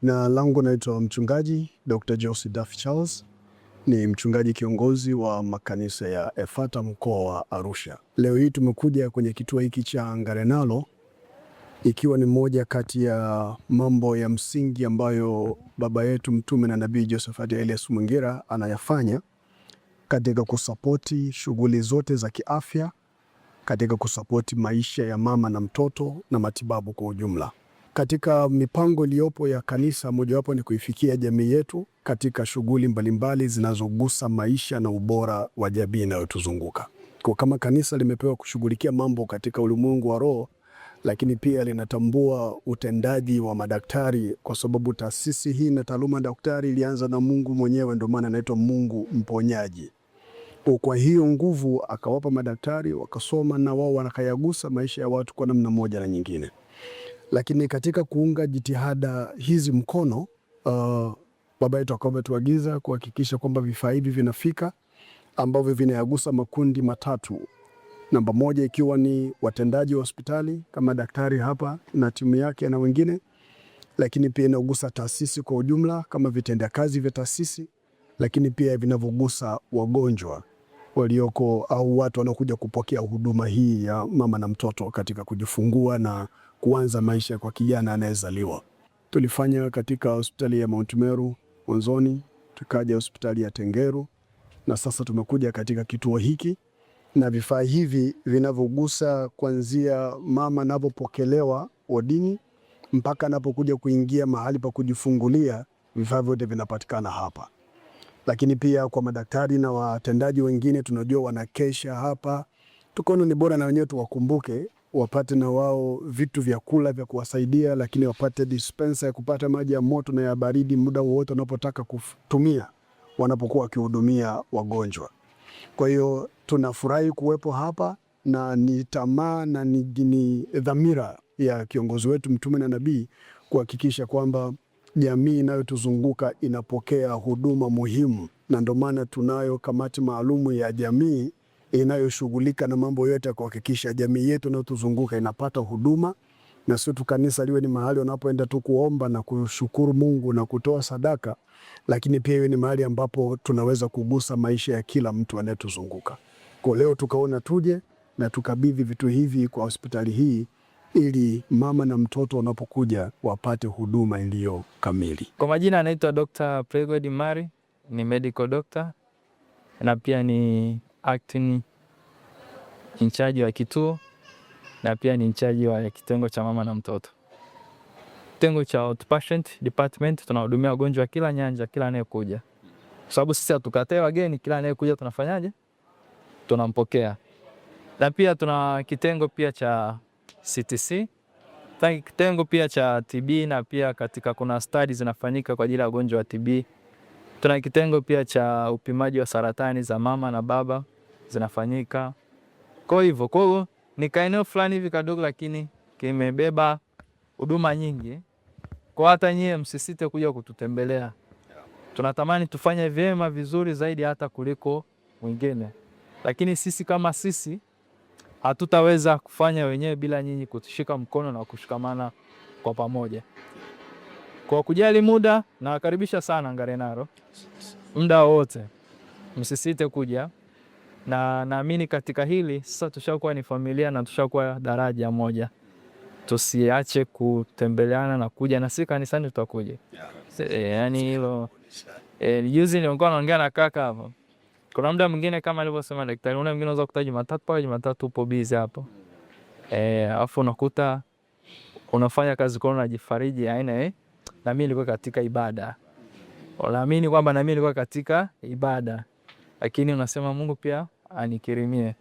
Na langu naitwa mchungaji Dr. Jose Duff Charles, ni mchungaji kiongozi wa makanisa ya Efata mkoa wa Arusha. Leo hii tumekuja kwenye kituo hiki cha Ngarenaro ikiwa ni moja kati ya mambo ya msingi ambayo baba yetu mtume na nabii Josephat Elias Mwingira anayafanya katika kusapoti shughuli zote za kiafya, katika kusapoti maisha ya mama na mtoto na matibabu kwa ujumla. Katika mipango iliyopo ya kanisa, mojawapo ni kuifikia jamii yetu katika shughuli mbalimbali zinazogusa maisha na ubora wa jamii inayotuzunguka. Kwa kama kanisa limepewa kushughulikia mambo katika ulimwengu wa roho, lakini pia linatambua utendaji wa madaktari, kwa sababu taasisi hii na taaluma daktari ilianza na Mungu mwenyewe, ndio maana anaitwa Mungu mponyaji. Kwa hiyo nguvu akawapa madaktari, wakasoma na wao wanakayagusa maisha ya watu kwa namna moja na nyingine. Lakini katika kuunga jitihada hizi mkono, baba yetu akawa ametuagiza kuhakikisha kwamba vifaa hivi vinafika, ambavyo vinayagusa makundi matatu. Namba moja ikiwa ni watendaji wa hospitali kama daktari hapa na timu yake na wengine, lakini pia inagusa taasisi kwa ujumla kama vitendea kazi vya taasisi, lakini pia vinavyogusa wagonjwa walioko au watu wanaokuja kupokea huduma hii ya mama na mtoto katika kujifungua na kuanza maisha kwa kijana anayezaliwa. Tulifanya katika hospitali ya Mount Meru mwanzoni, tukaja hospitali ya Tengeru, na sasa tumekuja katika kituo hiki, na vifaa hivi vinavyogusa kuanzia mama anapopokelewa wodini mpaka anapokuja kuingia mahali pa kujifungulia, vifaa vyote vinapatikana hapa. Lakini pia kwa madaktari na watendaji wengine tunajua wanakesha hapa, tukaona ni bora na wenyewe tuwakumbuke, wapate na wao vitu vya kula vya kuwasaidia, lakini wapate dispenser ya kupata maji ya moto na ya baridi muda wowote wanapotaka kutumia wanapokuwa wakihudumia wagonjwa. Kwa hiyo tunafurahi kuwepo hapa, na ni tamaa na ni dhamira ya kiongozi wetu mtume na nabii kuhakikisha kwamba jamii inayotuzunguka inapokea huduma muhimu, na ndio maana tunayo kamati maalumu ya jamii inayoshughulika na mambo yote kuhakikisha jamii yetu inayotuzunguka inapata huduma, na sio tu kanisa liwe ni mahali wanapoenda tu kuomba na kushukuru Mungu na kutoa sadaka, lakini pia iwe ni mahali ambapo tunaweza kugusa maisha ya kila mtu anayetuzunguka. Kwa leo tukaona tuje na tukabidhi vitu hivi kwa hospitali hii ili mama na mtoto wanapokuja wapate huduma iliyo kamili. Kwa majina anaitwa Dr. Pregod Mari, ni medical doctor na pia ni acting in charge wa kituo, na pia ni in charge wa kitengo cha mama na mtoto. Kitengo cha outpatient department tunahudumia wagonjwa kila nyanja, kila anayekuja. Kwa sababu sisi hatukatae wageni, kila anayekuja tunafanyaje? Tunampokea. Na pia tuna kitengo pia cha CTC, kitengo pia cha TB, na pia katika kuna studies zinafanyika kwa ajili ya wagonjwa wa TB. Tuna kitengo pia cha upimaji wa saratani za mama na baba zinafanyika. Kwa hivyo ni kaeneo fulani hivi kadogo, lakini kimebeba huduma nyingi. Kwa hata nyie msisite kuja kututembelea. Tunatamani tufanye vyema vizuri zaidi hata kuliko mwingine. Lakini sisi kama sisi hatutaweza kufanya wenyewe bila nyinyi kutushika mkono na kushikamana kwa pamoja. Kwa kujali muda, nawakaribisha sana Ngarenaro. Muda wote msisite kuja, na naamini katika hili sasa tushakuwa ni familia na tushakuwa daraja moja. Tusiache kutembeleana na kuja, na sisi kanisani tutakuja. Yaani hilo juzi nilikuwa naongea na kaka hapo. Kuna muda mwingine kama alivyosema daktari, mwingine unaweza kuta Jumatatu upo busy hapo. Afu unakuta unafanya kazi kwa unajifariji aina na mimi nilikuwa katika ibada. Naamini kwamba na mimi nilikuwa katika ibada. Lakini unasema Mungu pia anikirimie.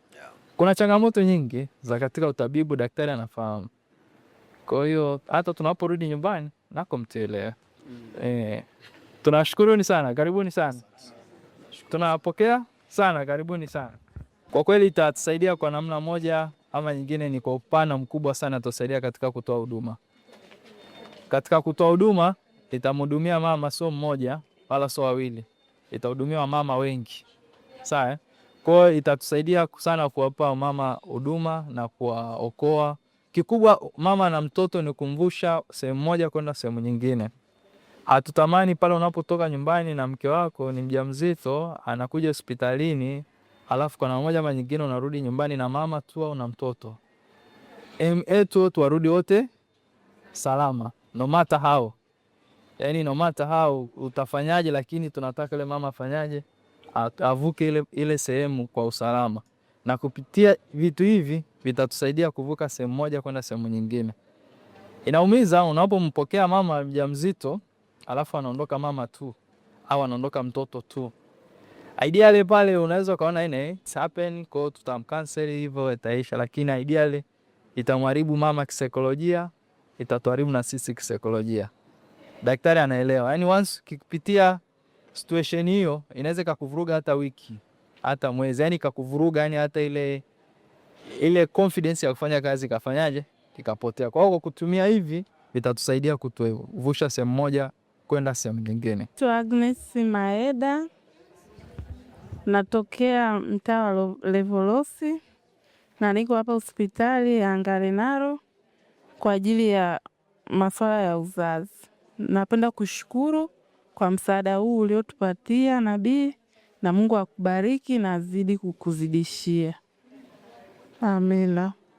Kuna changamoto nyingi za katika utabibu, daktari anafahamu. Kwa hiyo hata tunaporudi nyumbani nako mtele. Tunashukuruni sana, karibuni sana. Tunawapokea sana, karibuni sana. Kwa kweli itatusaidia kwa namna moja ama nyingine, ni kwa upana mkubwa sana tutasaidia katika kutoa huduma. Katika kutoa huduma itamhudumia mama sio mmoja wala sio wawili. itahudumia wamama wengi. Sawa. Kwa hiyo itatusaidia sana kuwapa wamama huduma na kuwaokoa. Kikubwa mama na mtoto ni kumvusha sehemu moja kwenda sehemu nyingine. Hatutamani pale unapotoka nyumbani na mke wako ni mjamzito anakuja hospitalini, alafu kwa namna moja ama nyingine unarudi nyumbani na mama tu au na mtoto. Etu warudi wote salama, no matter how. Yani no matter how utafanyaje, lakini tunataka ile mama afanyaje, avuke ile sehemu kwa usalama. Na kupitia vitu hivi vitatusaidia kuvuka sehemu moja kwenda sehemu nyingine. Inaumiza unapompokea mama mjamzito alafu anaondoka mama tu au anaondoka mtoto tu. Ideally pale unaweza kaona it's happen, kwa tutamcancel hivyo itaisha, lakini ideally itamharibu mama kisaikolojia, itatuharibu na sisi kisaikolojia. Daktari anaelewa. Yani once kipitia situation hiyo inaweza kukuvuruga hata wiki, hata mwezi, yani kukuvuruga, yani hata ile confidence ya kufanya kazi kafanyaje ikapotea. Kwa hiyo kutumia hivi vitatusaidia kutuvusha sehemu moja kwenda sehemu nyingine. Agnes Maeda, natokea mtaa wa Levolosi na niko hapa hospitali ya Ngarenaro kwa ajili ya masuala ya uzazi. Napenda kushukuru kwa msaada huu uliotupatia nabii, na Mungu akubariki na azidi kukuzidishia. Amina.